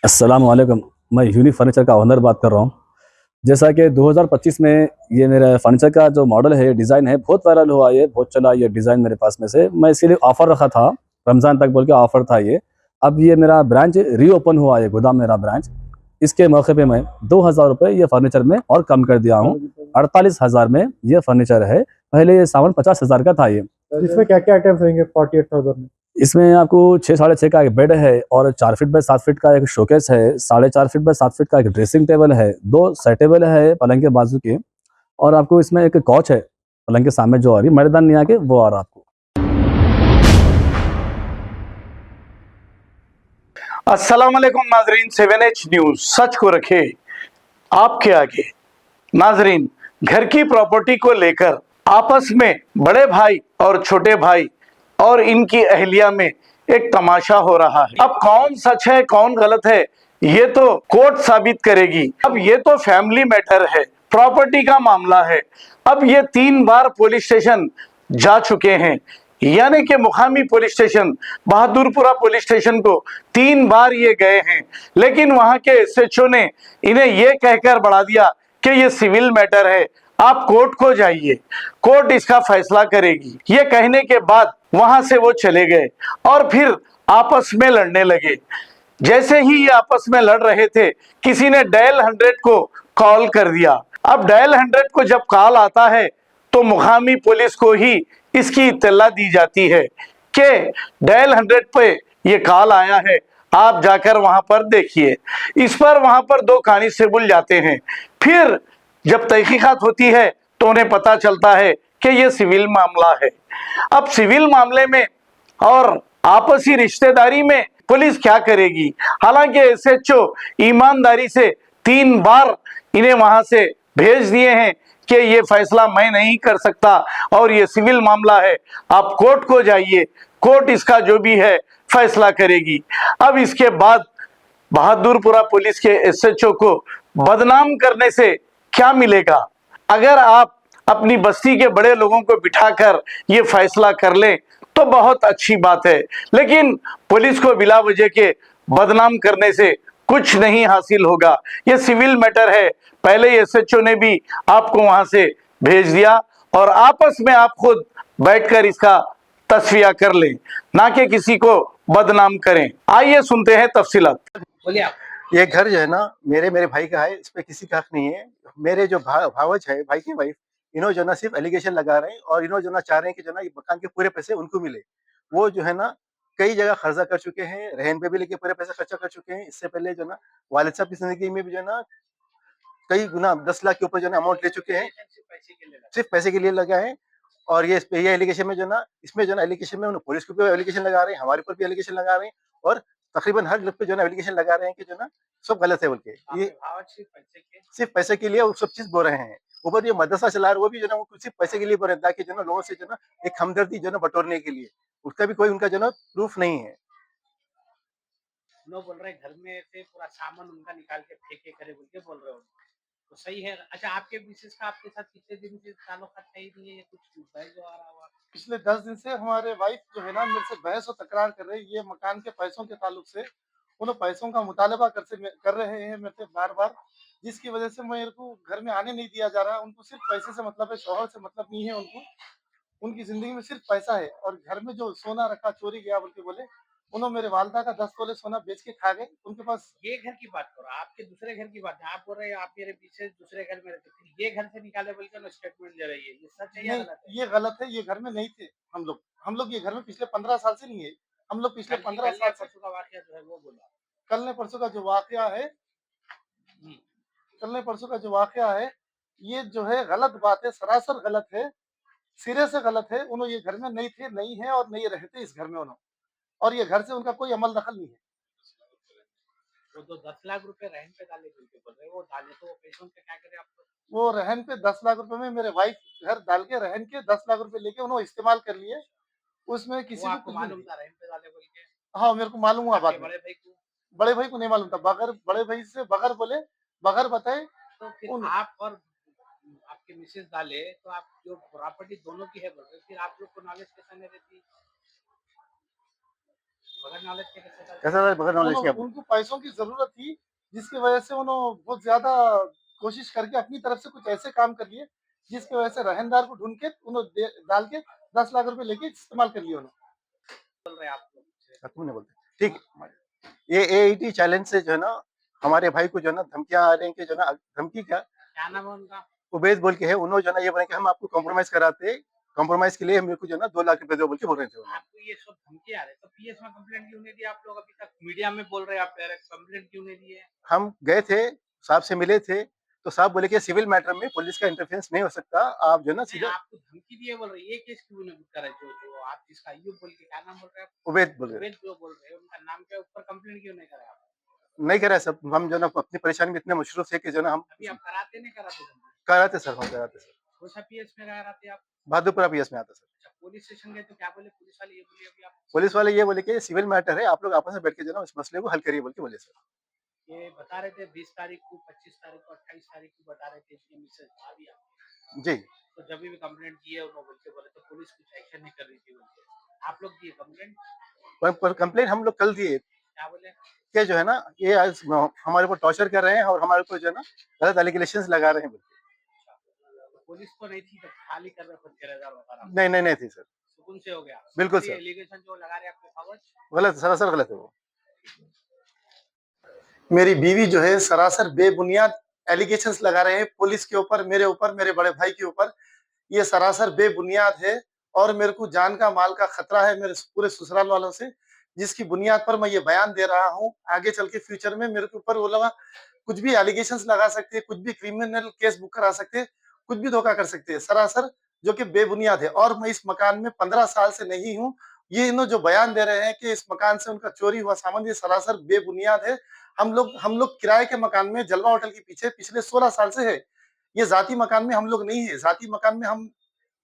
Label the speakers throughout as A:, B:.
A: अस्सलाम वालेकुम। मैं यूनिक फर्नीचर का ओनर बात कर रहा हूँ। जैसा कि 2025 में ये मेरा फर्नीचर का जो मॉडल है, डिज़ाइन है, बहुत वायरल हुआ, ये बहुत चला ये डिज़ाइन मेरे पास में से। मैं इसीलिए ऑफ़र रखा था, रमज़ान तक बोल के ऑफ़र था ये। अब ये मेरा ब्रांच रीओपन हुआ है, गोदाम मेरा ब्रांच। इसके मौके पे मैं ₹2000 ये फर्नीचर में और कम कर दिया हूँ। 48,000 में ये फर्नीचर है। पहले ये सामान 50,000 का था ये।
B: इसमें क्या क्या आइटम्स रहेंगे 48,000 में?
A: इसमें आपको 6 साढ़े 6 का एक बेड है और 4 फीट बाय 7 फीट का एक शोकेस है, 4.5 फीट बाय 7 फीट का एक ड्रेसिंग टेबल है, 2 साइड टेबल है पलंग के बाजू के, और आपको इसमें एक कॉच है पलंग के सामने जो आ रही मर्दान नहीं आके वो आ रहा आपको।
C: अस्सलाम वालेकुम नाजरीन, 7H न्यूज सच को रखे आपके आगे। नाजरीन, घर की प्रॉपर्टी को लेकर आपस में बड़े भाई और छोटे भाई और इनकी अहलिया में एक तमाशा हो रहा है। अब कौन सच है कौन गलत है ये तो कोर्ट साबित करेगी। अब ये तो फैमिली मैटर है, प्रॉपर्टी का मामला है। अब ये 3 बार पुलिस स्टेशन जा चुके हैं, यानी कि मुकामी police station Bahadurpura police station को 3 बार ये गए हैं, लेकिन वहां के एसएचओ ने इन्हें ये कहकर बढ़ा दिया कि ये सिविल मैटर है, आप कोर्ट को जाइए, कोर्ट इसका फैसला करेगी। ये कहने के बाद वहां से वो चले गए और फिर आपस में लड़ने लगे। जैसे ही ये आपस में लड़ रहे थे, किसी ने डायल 100 को कॉल कर दिया। अब डायल 100 को जब कॉल आता है तो मुकामी पुलिस को ही इसकी इत्तला दी जाती है कि डायल 100 पे ये कॉल आया है, आप जाकर वहां पर देखिए। इस पर वहां पर 2 कांस्टेबल जाते हैं। फिर जब तहकीकात होती है तो उन्हें पता चलता है कि यह सिविल मामला है। अब सिविल मामले में और आपसी रिश्तेदारी में पुलिस क्या करेगी? हालांकि एसएचओ ईमानदारी से 3 बार इन्हें वहां से भेज दिए हैं कि ये फैसला मैं नहीं कर सकता और ये सिविल मामला है, आप कोर्ट को जाइए, कोर्ट इसका जो भी है फैसला करेगी। अब इसके बाद बहादुरपुरा पुलिस के एसएचओ को बदनाम करने से क्या मिलेगा? अगर आप अपनी बस्ती के बड़े लोगों को बिठाकर ये फैसला कर लें तो बहुत अच्छी बात है, लेकिन पुलिस को बिला वजह के बदनाम करने से कुछ नहीं हासिल होगा। ये सिविल मैटर है, पहले एसएचओ ने भी आपको वहां से भेज दिया और आपस में आप खुद बैठकर इसका तस्फिया कर लें, ना कि किसी को बदनाम करें। आइए सुनते हैं तफसीलात।
D: बोलिए आप।
B: ये घर जो है ना मेरे भाई का है, इस पे किसी का हक नहीं है। मेरे जो भावज है, भाई की वाइफ, इन्होंने जो है ना सिर्फ एलिगेशन लगा रहे हैं और इन्होंने जो ना चाह रहे हैं कि जो ना ये मकान के पूरे पैसे उनको मिले। वो जो है ना कई जगह खर्चा कर चुके हैं, रहन पे भी लेके पूरे पैसे खर्चा कर चुके हैं। इससे पहले जो ना वालिद साहब की जिंदगी में भी जो है ना कई गुना 10 लाख के ऊपर जो है अमाउंट ले चुके हैं, सिर्फ पैसे के लिए लगा है। और ये एलिगेशन में जो ना इसमें जो ना एलिगेशन में पुलिस के ऊपर एलिगेशन लगा रहे हैं, हमारे ऊपर भी एलिगेशन लगा रहे हैं और तकरीबन हर लोग पे जो ना एलिगेशन लगा रहे हैं कि जो ना सब गलत है बोल के। ये सिर्फ पैसे के लिए वो सब चीज बोल रहे हैं। ऊपर जो मदरसा चला रहे वो भी जो ना वो सिर्फ पैसे के लिए बोल रहे हैं, ताकि जो ना लोगों से जो ना एक हमदर्दी जो ना बटोरने के लिए। उसका भी कोई उनका जो ना प्रूफ नहीं है।
D: लोग बोल रहे हैं घर में से पूरा सामान उनका निकाल के फेंके करे बोल के बोल रहे हो, तो सही है। अच्छा, आपके मिसेस का आपके साथ कितने दिन से ताल्लुकात सही नहीं है, ये कुछ बहस जो आ रहा हुआ?
E: पिछले 10 दिन से हमारे वाइफ जो है ना मेरे से बहस और तकरार कर रहे हैं, ये मकान के पैसों के ताल्लुक से। उन पैसों का मुतालबा कर रहे हैं मेरे से बार-बार, जिसकी वजह से मेरे को घर में आने नहीं दिया जा रहा है। उनको सिर्फ पैसे से मतलब है, शौहर से मतलब नहीं है उनको। उनकी ज़िंदगी में सिर्फ पैसा है और घर में जो सोना रखा चोरी गया बोल के बोले। उन्होंने मेरे वालिदा का 10 तोले सोना बेच के खा गए। उनके पास
D: ये घर की बात करो, आपके दूसरे घर की बात है। आप बोल रहे हैं आप मेरे पीछे दूसरे घर में रहते थे, ये घर से निकाले बोल के स्टेटमेंट दे रही है, ये सच है या
E: नहीं,
D: गलत है?
E: ये गलत है, ये घर में नहीं थे हम लोग। हम लोग ये घर में पिछले 15 साल से नहीं है। हम लोग पिछले 15 साल से
D: परसों का वाकया जो है वो बोला।
E: कल ने परसों का जो वाकया है,
D: हम्म,
E: कल ने परसों का जो वाकया है, ये जो है गलत बात है, सरासर गलत है, सिरे से गलत है। उन्होंने ये घर में नहीं थे, नहीं है और नहीं रहते इस घर में उन्होंने। और ये घर से उनका कोई अमल दखल नहीं है।
D: वो तो 10 लाख रुपए रहन पे डाले बोल के बोल रहे हैं, वो डाले तो वो पैसों पे क्या करे आप लोग?
E: वो रहन पे 10 लाख रुपए में मेरे वाइफ घर डाल के रहन के 10 लाख रुपए लेके उन्होंने इस्तेमाल कर लिए। उसमें
D: वो
E: किसी को
D: आपको
E: कुछ भी
D: मालूम
E: नहीं।
D: था रहन पे डाले बोल के?
E: हाँ, मेरे को मालूम हुआ
D: आपके
E: बाद में।
D: बड़े भाई को?
E: बड़े भाई को नहीं मालूम था। बगैर बड़े भाई से बगैर बोले, बगैर बताए
D: तो फिर
E: उन
D: आप और आपके मिसेस डाले तो आप जो प्रॉपर्टी दोनों की है बोल रहे, फिर आप लोग को नॉलेज कैसे नहीं रहती? बगैर नॉलेज के कैसे कर
B: कैसा था बगैर नॉलेज के?
E: उनको पैसों की जरूरत थी, जिसकी वजह से उन्होंने बहुत ज्यादा कोशिश करके अपनी तरफ से कुछ ऐसे काम कर लिए, जिसकी वजह से रहनदार को ढूंढ के उन्होंने डाल के 10 लाख रुपए लेके इस्तेमाल कर लिए उन्होंने।
D: बोल रहे हैं आप लोग?
B: तुम नहीं बोलते, ठीक है। ये एआईटी चैलेंज से जो है ना हमारे भाई को जो है ना धमकियां आ रही हैं कि जो है ना, धमकी क्या,
D: क्या नाम है उनका?
B: उबैद बोल के है, उन्होंने जो है ना ये बोले कि हम आपको कॉम्प्रोमाइज कराते, कॉम्प्रोमाइज के लिए मेरे को जो है ना 2 लाख रुपए दो बोल के बोल रहे थे उन्होंने।
D: आपको ये सब धमकी आ रहे तो पीएस में कंप्लेंट क्यों नहीं दी आप लोग? अभी तक मीडिया में बोल रहे हैं, आप डायरेक्ट कंप्लेंट क्यों नहीं दिए?
B: हम गए थे, साहब से मिले थे, तो साहब बोले कि सिविल मैटर में पुलिस का इंटरफेरेंस नहीं हो सकता, आप जो है ना
D: नहीं,
B: सीधा।
D: आपको धमकी दिए बोल रहे हैं, ये केस क्यों नहीं करे? जो आप जिसका अय्यूब बोल के क्या नाम बोल रहे हैं आप?
B: उबैद बोल रहे
D: उबैद जो बोल रहे हैं उनका नाम के ऊपर कंप्लेंट क्यों नहीं करे आप?
B: नहीं करा सब, हम जो है ना अपनी परेशानी में इतने मशरूफ थे कि जो है ना हम
D: अभी आप कराते नहीं कराते कंप्लेंट?
B: कराते सर, हम कराते सर।
D: कौन सा पीएस में कराते आप?
B: बहादुरपुरा पीएस में आता सर।
D: अच्छा, पुलिस स्टेशन गए तो क्या बोले पुलिस वाले? ये बोलिए अभी आप।
B: पुलिस वाले ये बोले कि सिविल मैटर है, आप लोग आपस में बैठ के जो है ना इस मसले को हल करिए बोल के बोले सर।
D: ये बता रहे थे 20 तारीख को, 25 तारीख को, 28 तारीख को बता रहे थे इसकी मिसेज भाभी आप।
B: जी,
D: तो जब भी कंप्लेंट की है उन्होंने बोल के बोले तो पुलिस कुछ एक्शन नहीं कर रही थी बोल के। आप लोग दिए कंप्लेंट?
B: पर कंप्लेंट हम लोग कल दिए
D: क्या बोले?
B: कि जो है ना ये आज हमारे ऊपर टॉर्चर कर रहे हैं और हमारे ऊपर जो है ना गलत एलिगेशंस लगा रहे हैं बोल के।
D: तो पुलिस तो नहीं थी तो खाली कर रहे 15,000 वगैरह?
B: नहीं नहीं नहीं थी सर,
D: सुकून से हो गया?
B: बिल्कुल
D: ये
B: सर,
D: एलिगेशन जो लगा रहे हैं आपके खबर
B: गलत, सरासर गलत है वो।
E: मेरी बीवी जो है सरासर बेबुनियाद एलिगेशंस लगा रहे हैं पुलिस के ऊपर, मेरे बड़े भाई के ऊपर। ये सरासर बेबुनियाद है और मेरे को जान का माल का खतरा है मेरे पूरे ससुराल वालों से, जिसकी बुनियाद पर मैं ये बयान दे रहा हूँ। आगे चल के फ्यूचर में मेरे के ऊपर वो लोग कुछ भी एलिगेशंस लगा सकते हैं, कुछ भी क्रिमिनल केस बुक करा सकते हैं, कुछ भी धोखा कर सकते हैं सरासर, जो कि बेबुनियाद है। और मैं इस मकान में 15 साल से नहीं हूँ। ये इन्हों जो बयान दे रहे हैं कि इस मकान से उनका चोरी हुआ सामान, ये सरासर बेबुनियाद है। हम लोग किराए के मकान में जलवा होटल के पीछे पिछले 16 साल से है। ये जाति मकान में हम लोग नहीं है, जाति मकान में हम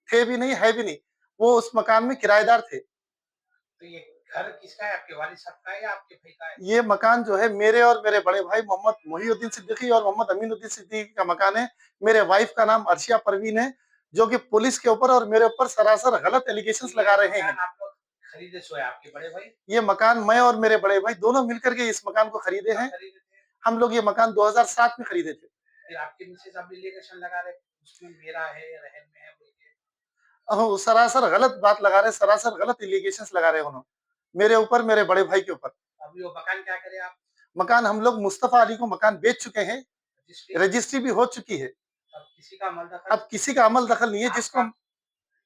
E: थे भी नहीं, है भी नहीं। वो उस मकान में किराएदार थे।
D: तो ये घर किसका है? आपके वालिद साहब का है या आपके भाई का है?
E: ये मकान जो है मेरे और मेरे बड़े भाई मोहम्मद मोहिउद्दीन सिद्दीकी और मोहम्मद अमीनुद्दीन सिद्दीकी का मकान है। मेरे वाइफ का नाम अर्शिया परवीन है, जो कि पुलिस के ऊपर और मेरे ऊपर सरासर गलत एलिगेशंस लगा रहे हैं।
D: आप लोग खरीदे सो है आपके बड़े भाई?
E: ये मकान मैं और मेरे बड़े भाई दोनों मिलकर के इस मकान को खरीदे हैं।
D: खरीदे थे?
E: हम लोग ये मकान 2007 में खरीदे थे।
D: फिर आपके मिसेज अब एलिगेशन लगा रहे उसमें मेरा है, रहन में है बोल के।
E: सरासर गलत बात लगा रहे, सरासर गलत एलिगेशंस लगा रहे उन्होंने मेरे ऊपर, मेरे बड़े भाई के ऊपर।
D: अभी वो मकान क्या करे आप?
E: मकान हम लोग मुस्तफा अली को मकान बेच चुके हैं,
D: रजिस्ट्री
E: रजिस्ट्री भी हो चुकी है।
D: अब किसी का अमल दखल?
E: अब किसी का अमल दखल नहीं है, जिसको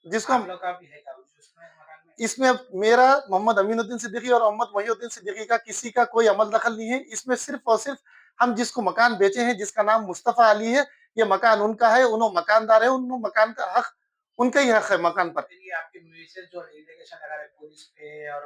E: जिसको
D: आप लोग का भी है क्या उसमें मकान में?
E: इसमें अब मेरा मोहम्मद अमीनुद्दीन सिद्दीकी और मोहम्मद मोहिउद्दीन सिद्दीकी का किसी का कोई अमल दखल नहीं है। इसमें सिर्फ और सिर्फ हम जिसको मकान बेचे हैं, जिसका नाम मुस्तफा अली है, ये मकान उनका है, उन्होंने मकानदार है, उन्होंने मकान का हक, उनका ही हक है मकान पर।
D: फिर ये आपके मिसेज जो एलिगेशन लगा रहे पुलिस पे और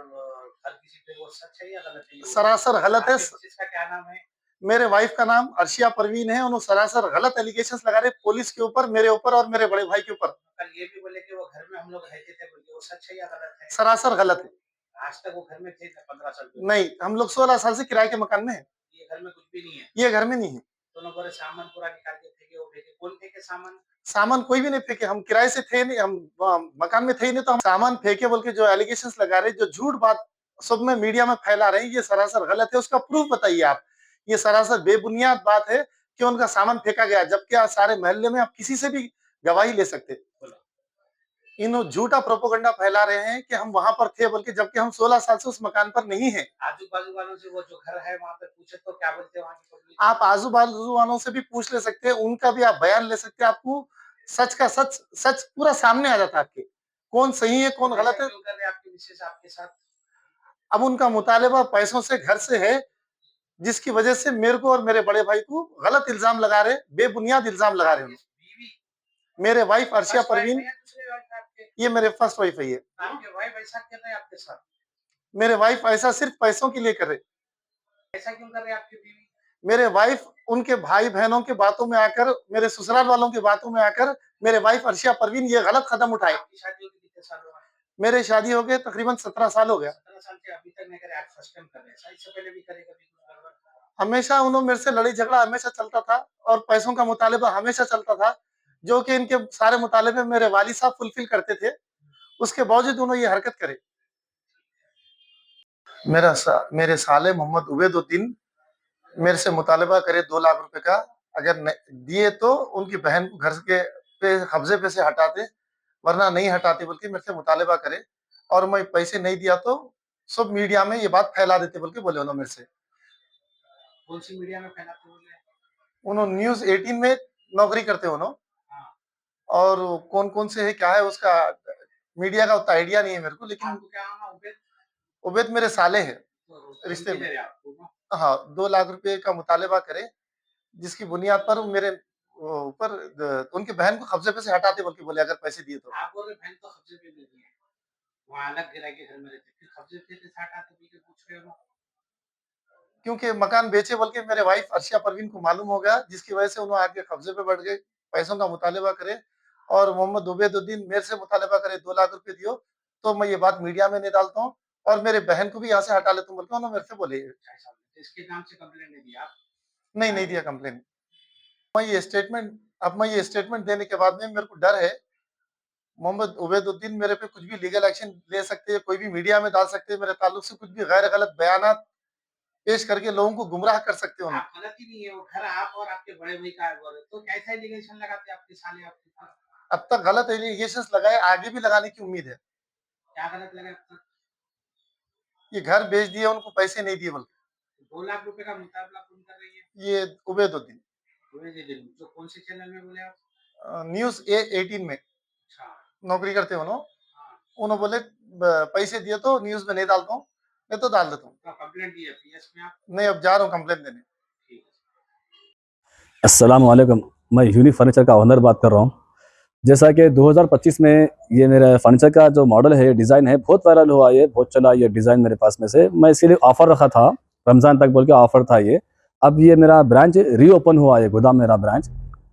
D: हर किसी पे, वो सच है या गलत है? ये
E: सरासर गलत है।
D: आपके मिसेज का क्या नाम है?
E: मेरे वाइफ का नाम अर्शिया परवीन है। उन्होंने सरासर गलत एलिगेशंस लगा रहे पुलिस के ऊपर, मेरे ऊपर और मेरे बड़े भाई के ऊपर।
D: कल ये भी बोले कि वो घर में हम लोग रहते थे बोल के, वो सच है या गलत है?
E: सरासर गलत है।
D: आज तक वो घर में थे 15 साल से?
E: नहीं, हम लोग 16 साल से किराए के मकान में है।
D: ये घर में कुछ भी नहीं है?
E: ये घर में नहीं है।
D: दोनों बोले सामान पूरा निकाल के फेंके, वो फेंके। कौन फेंके सामान?
E: सामान कोई भी नहीं फेंके, हम किराए से थे नहीं, हम मकान में थे ही नहीं, तो हम सामान फेंके बोल के जो एलिगेशंस लगा रहे, जो झूठ बात सब में मीडिया में फैला रहे हैं, ये सरासर गलत है। उसका प्रूफ बताइए आप। ये सरासर बेबुनियाद बात है कि उनका सामान फेंका गया, जबकि आप सारे मोहल्ले में आप किसी से भी गवाही ले सकते। इन झूठा प्रोपोगंडा फैला रहे हैं कि हम वहां पर थे बोल के, जबकि हम 16 साल से उस मकान पर नहीं है।
D: आजू बाजू वालों से वो जो घर है वहां पे पूछे तो क्या बोलते हैं वहां की पब्लिक?
E: आप आजू बाजू वालों से भी पूछ ले सकते हैं, उनका भी आप बयान ले सकते हैं। आपको सच का सच पूरा सामने आ जाता है आपके, कौन सही है कौन गलत है।
D: क्यों कर रहे हैं आपके मिसेज आपके साथ?
E: अब उनका मुतालिबा पैसों से, घर से है, जिसकी वजह से मेरे को और मेरे बड़े भाई को गलत इल्जाम लगा रहे, बेबुनियाद इल्जाम लगा रहे हैं।
D: बीवी
E: मेरे wife Arshiya
D: first wife
E: Parveen,
D: है या दूसरे वाइफ है आपके?
E: ये मेरे फर्स्ट वाइफ है। ये
D: आपके वाइफ ऐसा कर रहे हैं आपके साथ?
E: मेरे वाइफ ऐसा सिर्फ पैसों के लिए कर रहे।
D: ऐसा क्यों कर रहे हैं आपकी बीवी?
E: मेरे वाइफ उनके भाई बहनों के बातों में आकर, मेरे ससुराल वालों की बातों में आकर, मेरे वाइफ अर्शिया परवीन ये गलत कदम उठाए।
D: आपकी शादी होगी कितने साल हुआ?
E: मेरे शादी हो गए तकरीबन 17 साल हो गया।
D: 17 साल से अभी तक नहीं करे, आज फर्स्ट टाइम कर रहे हैं? इससे पहले भी करे कभी कुछ गड़बड़?
E: हमेशा उन्होंने मेरे से लड़ाई झगड़ा हमेशा चलता था और पैसों का मुतालिबा हमेशा चलता था, जो कि इनके सारे मुतालिबे मेरे वालिद साहब फुलफिल करते थे। उसके बावजूद उन्होंने ये हरकत करे। मेरे साले मोहम्मद उबैदुद्दीन मेरे से मुतालबा करे 2 लाख रुपए का, अगर दिए तो उनकी बहन को घर के पे कब्जे पे से हटाते, वरना नहीं हटाते बोल के मेरे से मुतालबा करे, और मैं पैसे नहीं दिया तो सब मीडिया में ये बात फैला देते बोल के बोले उन्होंने मेरे से।
D: कौन सी मीडिया में फैलाते बोले?
E: उन्होंने न्यूज़ 18 में नौकरी करते उन्होंने,
D: हाँ,
E: और कौन-कौन से है क्या है उसका मीडिया का उतना आइडिया नहीं है मेरे को, लेकिन
D: आपको क्या नाम है? उबैद?
E: उबैद मेरे साले हैं
D: तो
E: रिश्ते
D: उनकी
E: में।
D: दे रहे आपको ना?
E: हाँ, 2 लाख रुपए का मुतालबा करे, जिसकी बुनियाद पर वो मेरे ऊपर उनकी बहन को कब्जे पे से हटाते बोल के बोले अगर पैसे दिए तो।
D: आप बोल रहे बहन तो कब्जे पे ले ली है, वहाँ अलग किराए के घर में रहते, फिर कब्जे पे कैसे हटाते बोल के पूछ रहे हो?
E: क्योंकि मकान बेचे बोल के मेरे वाइफ अर्शिया परवीन को मालूम हो गया, जिसकी वजह से उन्होंने आके कब्जे पे बैठ गए, पैसों का मुतालबा करे, और मोहम्मद उबैदुद्दीन मेरे से मुतालबा करे 2 लाख रुपए दियो, तो मैं ये बात मीडिया में नहीं डालता हूँ, और मेरे बहन को भी यहाँ से हटा लेता हूँ बोल के उन्होंने मेरे से बोले।
D: अच्छा, ऐसा बोले। तो इसके नाम से कंप्लेंट नहीं दिया आप?
E: नहीं दिया कंप्लेन। मैं ये स्टेटमेंट देने के बाद में मेरे को डर है, मोहम्मद उबैदुद्दीन मेरे पे कुछ भी लीगल एक्शन ले सकते हैं, कोई भी मीडिया में डाल सकते हैं, मेरे ताल्लुक से कुछ भी गैर गलत बयानात पेश करके लोगों को गुमराह कर सकते हैं उन्हें।
D: आप गलत ही नहीं है, वो घर आप और आपके बड़े भाई का है, बोल रहे तो कैसा एलिगेशन लगाते आपके साले आपके ऊपर?
E: अब तक गलत एलिगेशंस लगाए, आगे भी लगाने की उम्मीद है।
D: क्या गलत लगा अब तक?
E: ये घर बेच दिए, उनको पैसे नहीं दिए बल्कि
D: 2 लाख रुपए का मुकाबला कौन कर रही है?
E: ये उबैदुद्दीन
D: जो कौन से चैनल में बोले आप?
E: न्यूज़ 18 में
D: अच्छा,
E: नौकरी करते हैं उन्होंने।
D: हाँ,
E: उन्होंने बोले पैसे दिए तो न्यूज़ में नहीं डालता हूँ, नहीं तो डाल देता हूँ।
D: तो कंप्लेंट दी है पीएस में आप?
E: नहीं, अब जा रहा हूँ कंप्लेन देने।
D: ठीक है।
A: अस्सलाम वालेकुम, मैं यूनिक फर्नीचर का ओनर बात कर रहा हूँ। जैसा कि 2025 में ये मेरा फर्नीचर का जो मॉडल है, डिज़ाइन है, बहुत वायरल हुआ, ये बहुत चला ये डिज़ाइन मेरे पास में से। मैं इसीलिए ऑफ़र रखा था, रमज़ान तक बोल के ऑफ़र था ये। अब ये मेरा ब्रांच रीओपन हुआ है, गोदाम मेरा ब्रांच।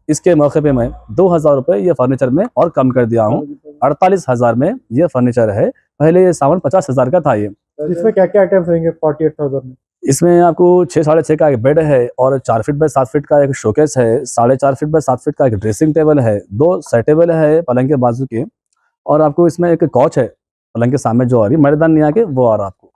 A: इसके मौके पे मैं 2000 रुपये ये फर्नीचर में और कम कर दिया हूँ। 48,000 में ये फर्नीचर है, पहले ये सामान 50,000 का था ये।
F: इसमें क्या-क्या आइटम्स रहेंगे 48,000 में?
A: इसमें आपको 6 साढ़े 6 का एक बेड है, और 4 फीट बाय 7 फीट का एक शोकेस है, 4.5 फीट बाय 7 फीट का एक ड्रेसिंग टेबल है, 2 सेट टेबल है पलंग के बाजू के, और आपको इसमें एक कॉच है पलंग के सामने जो आ रही, मर्दान नहीं आके वो आ रहा आपको।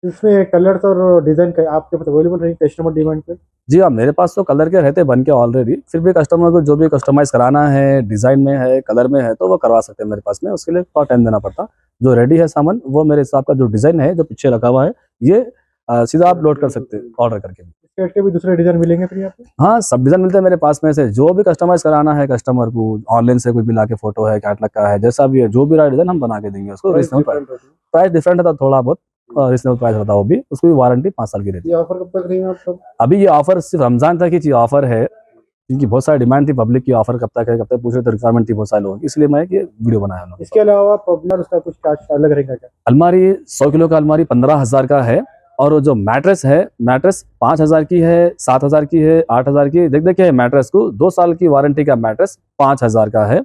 F: इसमें कलर्स और डिज़ाइन का आपके पास अवेलेबल रहेंगे कस्टमर डिमांड पे?
A: जी हाँ, मेरे पास तो कलर के रहते बन के ऑलरेडी, फिर भी कस्टमर को जो भी कस्टमाइज़ कराना है, डिज़ाइन में है, कलर में है, तो वो करवा सकते हैं मेरे पास में। उसके लिए थोड़ा टाइम देना पड़ता। जो रेडी है सामान, वो मेरे हिसाब का जो डिज़ाइन है, जो पीछे रखा हुआ है, ये सीधा आप लोड कर सकते हैं ऑर्डर करके।
F: इसके हट के भी दूसरे डिज़ाइन मिलेंगे फिर यहाँ पे?
A: हाँ, सब डिज़ाइन मिलते हैं मेरे पास में से। जो भी कस्टमाइज़ कराना है कस्टमर को, ऑनलाइन से कोई भी लाके फ़ोटो है, कैटलॉग का है, जैसा भी है, जो भी रहा डिज़ाइन हम बना के देंगे उसको। रीज़नेबल प्राइस डिफरेंट है, थोड़ा बहुत रीज़नेबल प्राइस रहता है वो भी। उसकी भी वारंटी 5 साल की रहती है।
F: ये ऑफर कब तक रहेगा आपका?
A: अभी ये ऑफ़र सिर्फ रमज़ान तक ही ऑफ़र है, क्योंकि बहुत सारी डिमांड थी पब्लिक की, ऑफ़र कब तक है, कब तक पूछ रहे थे, रिक्वायरमेंट थी बहुत सारे लोगों की, इसलिए मैं ये वीडियो बनाया हूँ।
F: इसके अलावा पॉपुलर उसका कुछ चार्ज अलग रहेगा क्या?
A: अलमारी 100 किलो का अलमारी 15,000 का है, और वो जो मैट्रेस है, मैट्रेस 5,000 की है, 7,000 की है, 8,000 की। देखिए मैट्रेस को 2 साल की वारंटी का मैट्रेस 5,000 का है,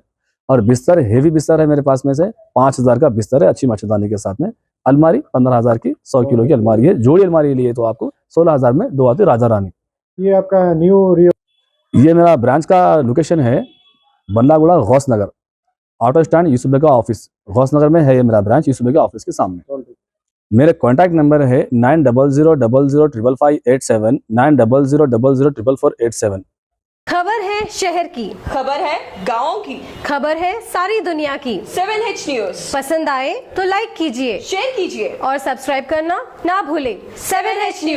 A: और बिस्तर हेवी बिस्तर है मेरे पास में से 5,000 का बिस्तर है, अच्छी मच्छरदानी के साथ में। अलमारी 15,000 की 100 किलो की अलमारी है। जोड़ी अलमारी लिए तो आपको 16,000 में 2 आती राजा रानी।
F: ये आपका न्यू
A: ये मेरा ब्रांच का लोकेशन है बल्लागुड़ा गौस नगर, ऑटो स्टैंड यूसुफ बेग का ऑफिस, गौस नगर में है ये मेरा ब्रांच, यूसुफ बेग का ऑफिस के सामने। मेरे कॉन्टैक्ट नंबर है 9000005587, 9000004487।
G: खबर है शहर की,
H: खबर है गाँव की,
G: खबर है सारी दुनिया की।
H: 7H न्यूज
G: पसंद आए तो लाइक कीजिए,
H: शेयर कीजिए
G: और सब्सक्राइब करना ना भूलें।
H: 7H news.